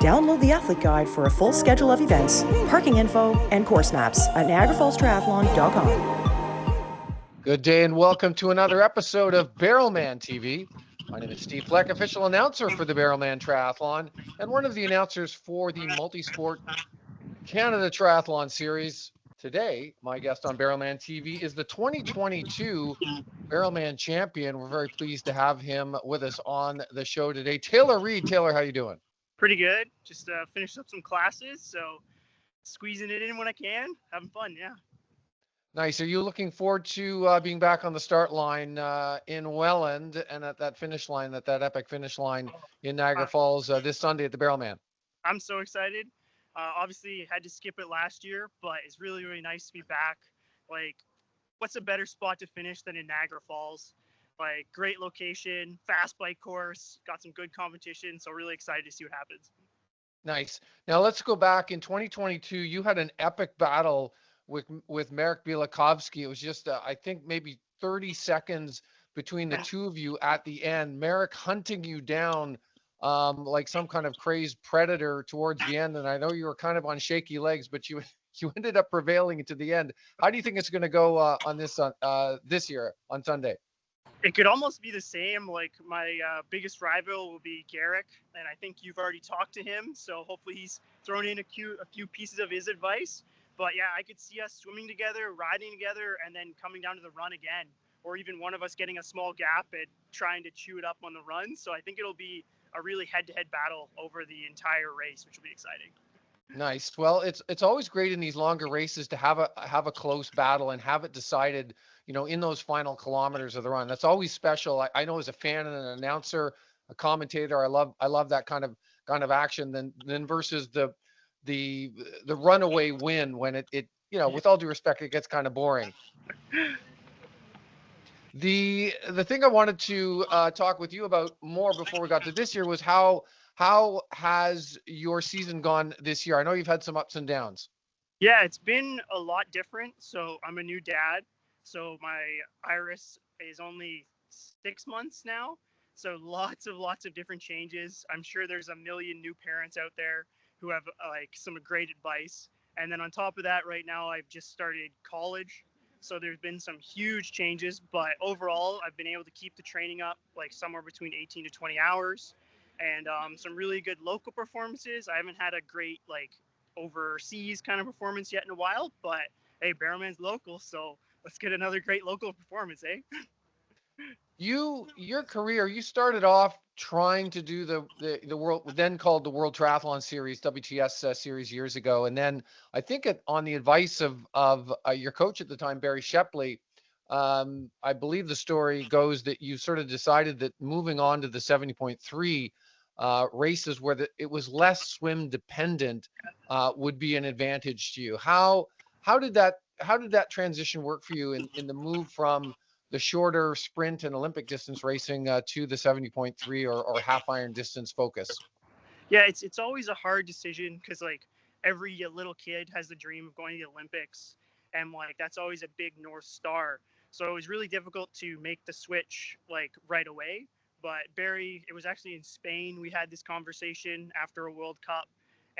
Download the Athlete Guide for a full schedule of events, parking info, and course maps at NiagaraFallsTriathlon.com. Good day and welcome to another episode of Barrelman TV. My name is Steve Fleck, official announcer for the Barrelman Triathlon and one of the announcers for the MultiSport Canada Triathlon Series. Today, my guest on Barrelman TV is the 2022 Barrelman champion. We're very pleased to have him with us on the show today. Taylor Reid. Taylor, how you doing? Pretty good. Just finished up some classes, so squeezing it in when I can. Having fun, yeah. Nice. Are you looking forward to being back on the start line in Welland and at that finish line, that epic finish line in Niagara Falls this Sunday at the Barrelman? I'm so excited. Obviously, had to skip it last year, but it's really, really nice to be back. Like, what's a better spot to finish than in Niagara Falls? Like, great location, fast bike course, got some good competition, so really excited to see what happens. Nice. Now let's go back. In 2022, you had an epic battle with Marek Bielakowski. It was just, I think, maybe 30 seconds between the two of you at the end. Marek hunting you down like some kind of crazed predator towards the end. And I know you were kind of on shaky legs, but you ended up prevailing into the end. How do you think it's going to go on this year on Sunday? It could almost be the same. Like, my biggest rival will be Garrick, and I think you've already talked to him, so hopefully he's thrown in a few pieces of his advice. But yeah, I could see us swimming together, riding together, and then coming down to the run again, or even one of us getting a small gap and trying to chew it up on the run. So I think it'll be a really head-to-head battle over the entire race, which will be exciting. Nice. Well, it's always great in these longer races to have a close battle and have it decided, in those final kilometers of the run. That's always special. I know as a fan and an announcer, a commentator, I love that kind of action than versus the runaway win when it with all due respect, it gets kind of boring. The thing I wanted to talk with you about more before we got to this year was how has your season gone this year? I know you've had some ups and downs. Yeah, it's been a lot different. So I'm a new dad. So my Iris is only 6 months now. So lots of different changes. I'm sure there's a million new parents out there who have like some great advice. And then on top of that, right now I've just started college. So there's been some huge changes, but overall I've been able to keep the training up like somewhere between 18 to 20 hours and some really good local performances. I haven't had a great like overseas kind of performance yet in a while, but hey, Barrelman's local, so let's get another great local performance, eh? Your career, you started off trying to do the world, then called the World Triathlon Series, WTS series years ago, and then I think on the advice of your coach at the time, Barry Shepley, I believe the story goes that you sort of decided that moving on to the 70.3 races where it was less swim dependent would be an advantage to you. How did that transition work for you in the move from the shorter sprint and Olympic distance racing to the 70.3 or half iron distance focus? Yeah, it's always a hard decision because like every little kid has the dream of going to the Olympics, and like that's always a big North Star. So it was really difficult to make the switch like right away. But Barry, it was actually in Spain. We had this conversation after a World Cup,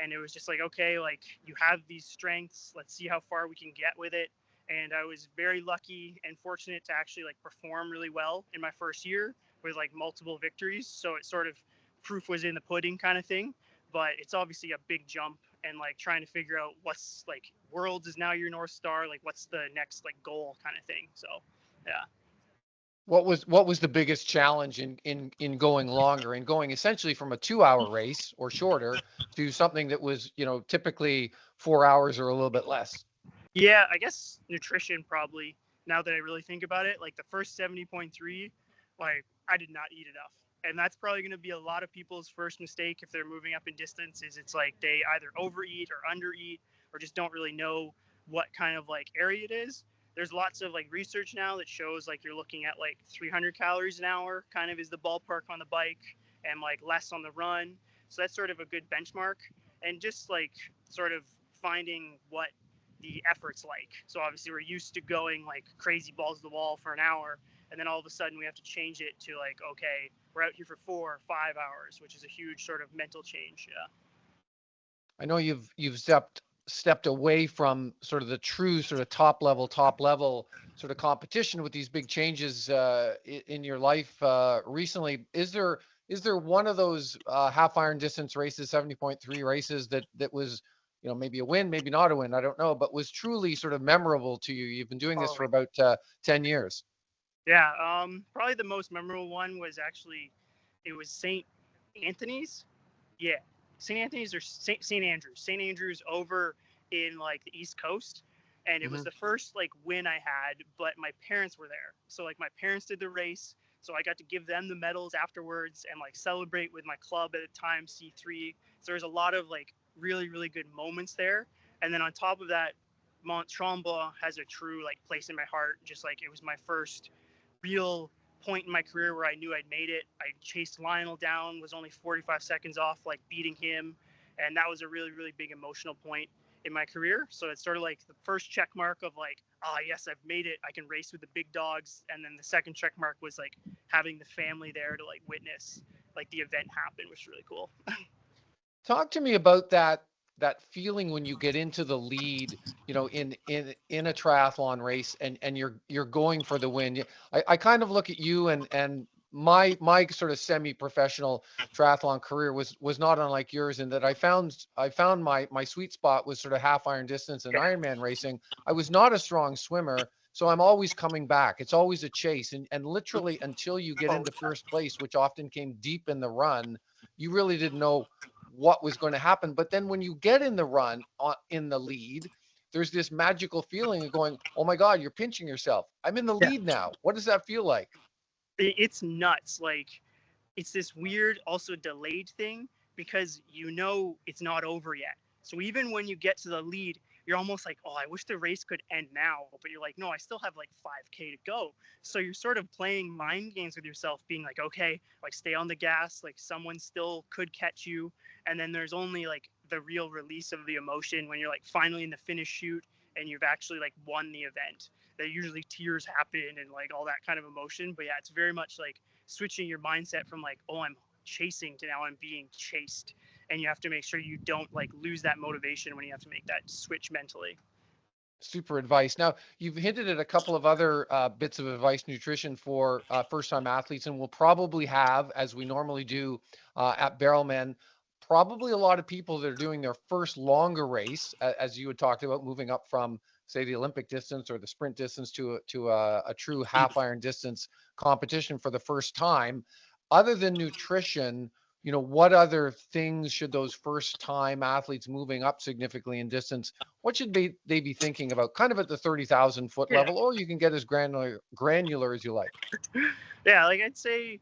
and it was just like, okay, like you have these strengths. Let's see how far we can get with it. And I was very lucky and fortunate to actually like perform really well in my first year with like multiple victories. So it sort of proof was in the pudding kind of thing. But it's obviously a big jump, and like trying to figure out what's like worlds is now your North Star, like what's the next like goal kind of thing. So yeah. What was the biggest challenge in going longer and going essentially from a 2-hour race or shorter to something that was, typically 4 hours or a little bit less? Yeah, I guess nutrition probably. Now that I really think about it, like the first 70.3, like I did not eat enough. And that's probably going to be a lot of people's first mistake if they're moving up in distance is it's like they either overeat or undereat or just don't really know what kind of like area it is. There's lots of like research now that shows like you're looking at like 300 calories an hour kind of is the ballpark on the bike and like less on the run. So that's sort of a good benchmark, and just like sort of finding what the effort's like. So obviously we're used to going like crazy balls to the wall for an hour, and then all of a sudden we have to change it to like, okay, we're out here for 4 or 5 hours, which is a huge sort of mental change. Yeah. I know you've stepped away from sort of the true sort of top level sort of competition with these big changes in your life recently. Is there one of those half iron distance races, 70.3 races that was, maybe a win, maybe not a win, I don't know, but was truly sort of memorable to you? You've been doing this for about 10 years. Yeah, probably the most memorable one was actually, it was St. Anthony's. Yeah, St. Anthony's or St. Andrews. St. Andrews over in like the East Coast, and it was Hmm. the first like win I had. But my parents were there, so like my parents did the race, so I got to give them the medals afterwards and like celebrate with my club at the time, C3. So there's a lot of like really really good moments there, and then on top of that, Mont Tremblant has a true like place in my heart. Just like it was my first real point in my career where I knew I'd made it. I chased Lionel down, was only 45 seconds off, like beating him. And that was a really, really big emotional point in my career. So it's sort of like the first check mark of like, oh, yes, I've made it. I can race with the big dogs. And then the second check mark was like having the family there to like witness like the event happen, which was really cool. Talk to me about that feeling when you get into the lead, in a triathlon race and you're going for the win. I kind of look at you and my sort of semi-professional triathlon career was not unlike yours in that I found my sweet spot was sort of half iron distance and Ironman racing. I was not a strong swimmer, so I'm always coming back. It's always a chase, and literally until you get into first place, which often came deep in the run, you really didn't know what was going to happen. But then when you get in the run in the lead, there's this magical feeling of going, oh my God, you're pinching yourself. I'm in the Yeah. lead now. What does that feel like? It's nuts. Like, it's this weird, also delayed thing because it's not over yet. So even when you get to the lead, you're almost like, oh, I wish the race could end now. But you're like, no, I still have like 5K to go. So you're sort of playing mind games with yourself, being like, okay, like stay on the gas, like someone still could catch you. And then there's only like the real release of the emotion when you're like finally in the finish chute and you've actually like won the event. That usually tears happen and like all that kind of emotion. But yeah, it's very much like switching your mindset from like, oh, I'm chasing to now I'm being chased. And you have to make sure you don't like lose that motivation when you have to make that switch mentally. Super advice. Now, you've hinted at a couple of other bits of advice, nutrition for first-time athletes, and we'll probably have, as we normally do at Barrelman, probably a lot of people that are doing their first longer race, as you had talked about, moving up from, say, the Olympic distance or the sprint distance to a true half iron distance competition for the first time. Other than nutrition, what other things should those first time athletes moving up significantly in distance, what should they be thinking about kind of at the 30,000 foot Yeah. level, or you can get as granular as you like? Yeah, like I'd say,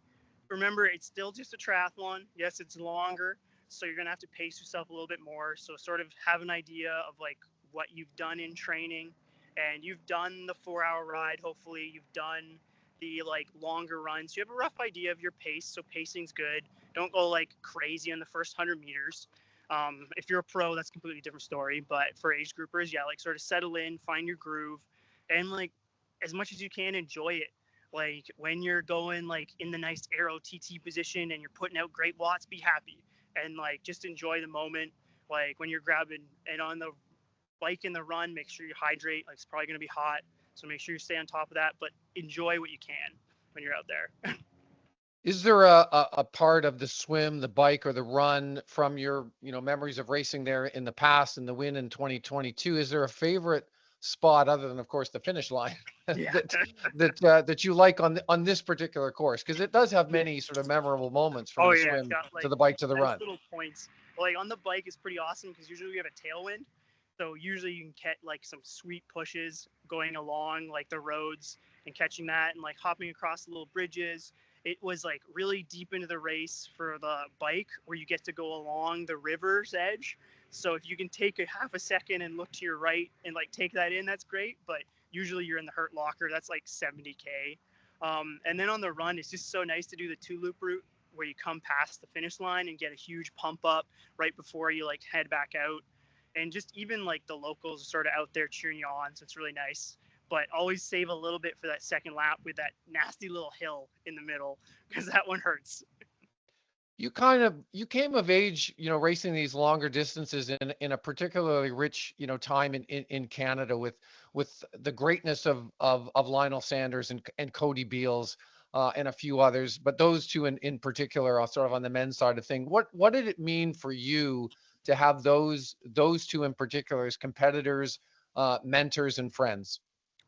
remember it's still just a triathlon. Yes, it's longer, so you're gonna have to pace yourself a little bit more. So sort of have an idea of like what you've done in training, and you've done the 4 hour ride. Hopefully, you've done the like longer runs. You have a rough idea of your pace, so pacing's good. Don't go like crazy on the first 100 meters. If you're a pro, that's a completely different story. But for age groupers, yeah, like sort of settle in, find your groove, and like as much as you can enjoy it. Like when you're going like in the nice aero TT position and you're putting out great watts, be happy and like just enjoy the moment. Like when you're grabbing and on the bike in the run, make sure you hydrate. Like it's probably gonna be hot, so make sure you stay on top of that. But enjoy what you can when you're out there. Is there a part of the swim, the bike, or the run from your memories of racing there in the past and the win in 2022? Is there a favorite spot other than, of course, the finish line Yeah. that you like on this particular course? Because it does have many sort of memorable moments from Oh the yeah, it's swim got to like the bike to the nice run. little points. Like on the bike is pretty awesome because usually we have a tailwind, so usually you can get like some sweet pushes going along like the roads and catching that and like hopping across the little bridges. It was like really deep into the race for the bike where you get to go along the river's edge. So if you can take a half a second and look to your right and like take that in, that's great. But usually you're in the hurt locker. That's like 70K. And then on the run, it's just so nice to do the two loop route where you come past the finish line and get a huge pump up right before you like head back out. And just even like the locals are sort of out there cheering you on. So it's really nice. But always save a little bit for that second lap with that nasty little hill in the middle because that one hurts. You came of age, racing these longer distances in a particularly rich, time in Canada with the greatness of Lionel Sanders and Cody Beals, and a few others, but those two in particular are sort of on the men's side of things. What did it mean for you to have those two in particular as competitors, mentors, and friends?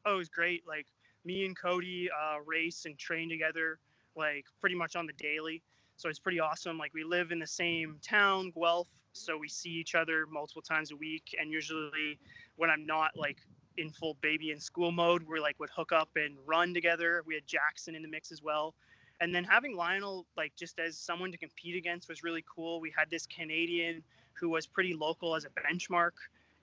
Oh, it was great. Like me and Cody race and train together, like pretty much on the daily. So it's pretty awesome. Like we live in the same town, Guelph, so we see each other multiple times a week. And usually, when I'm not like in full baby in school mode, we like would hook up and run together. We had Jackson in the mix as well. And then having Lionel like just as someone to compete against was really cool. We had this Canadian who was pretty local as a benchmark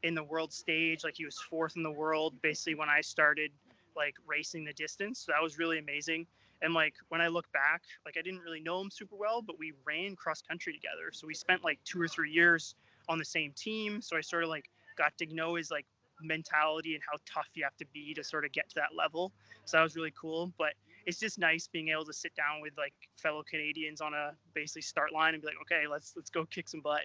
in the world stage. Like he was fourth in the world basically when I started like racing the distance. So that was really amazing. And like when I look back, like I didn't really know him super well, but we ran cross country together. So we spent like 2 or 3 years on the same team. So I sort of like got to know his like mentality and how tough you have to be to sort of get to that level. So that was really cool. But it's just nice being able to sit down with like fellow Canadians on a basically start line and be like, okay, let's go kick some butt.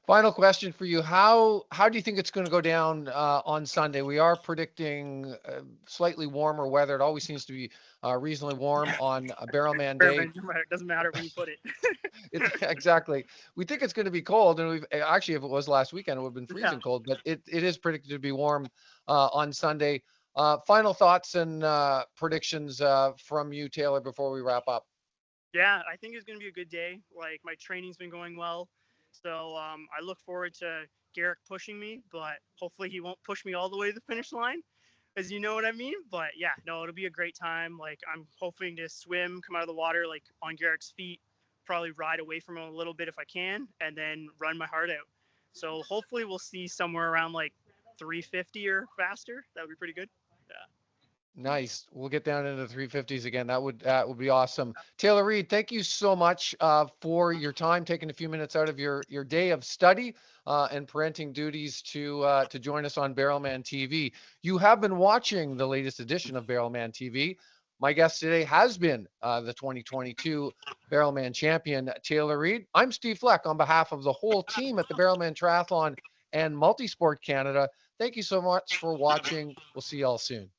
Final question for you. How do you think it's going to go down on Sunday? We are predicting slightly warmer weather. It always seems to be reasonably warm on a Barrelman day. It doesn't matter where you put it. Exactly. We think it's going to be cold, and we've actually, if it was last weekend, it would have been freezing Yeah. cold. But it is predicted to be warm on Sunday. Final thoughts and predictions from you, Taylor, before we wrap up. Yeah, I think it's going to be a good day. Like my training's been going well. So I look forward to Garrick pushing me, but hopefully he won't push me all the way to the finish line, as you know what I mean. But yeah, no, it'll be a great time. Like I'm hoping to swim, come out of the water like on Garrick's feet, probably ride away from him a little bit if I can, and then run my heart out. So hopefully we'll see somewhere around like 350 or faster. That would be pretty good. Yeah. Nice. We'll get down into the 350s again. That would be awesome. Taylor Reid, thank you so much for your time, taking a few minutes out of your day of study and parenting duties to join us on Barrelman TV. You have been watching the latest edition of Barrelman TV. My guest today has been the 2022 Barrelman champion, Taylor Reid. I'm Steve Fleck on behalf of the whole team at the Barrelman Triathlon and MultiSport Canada. Thank you so much for watching. We'll see y'all soon.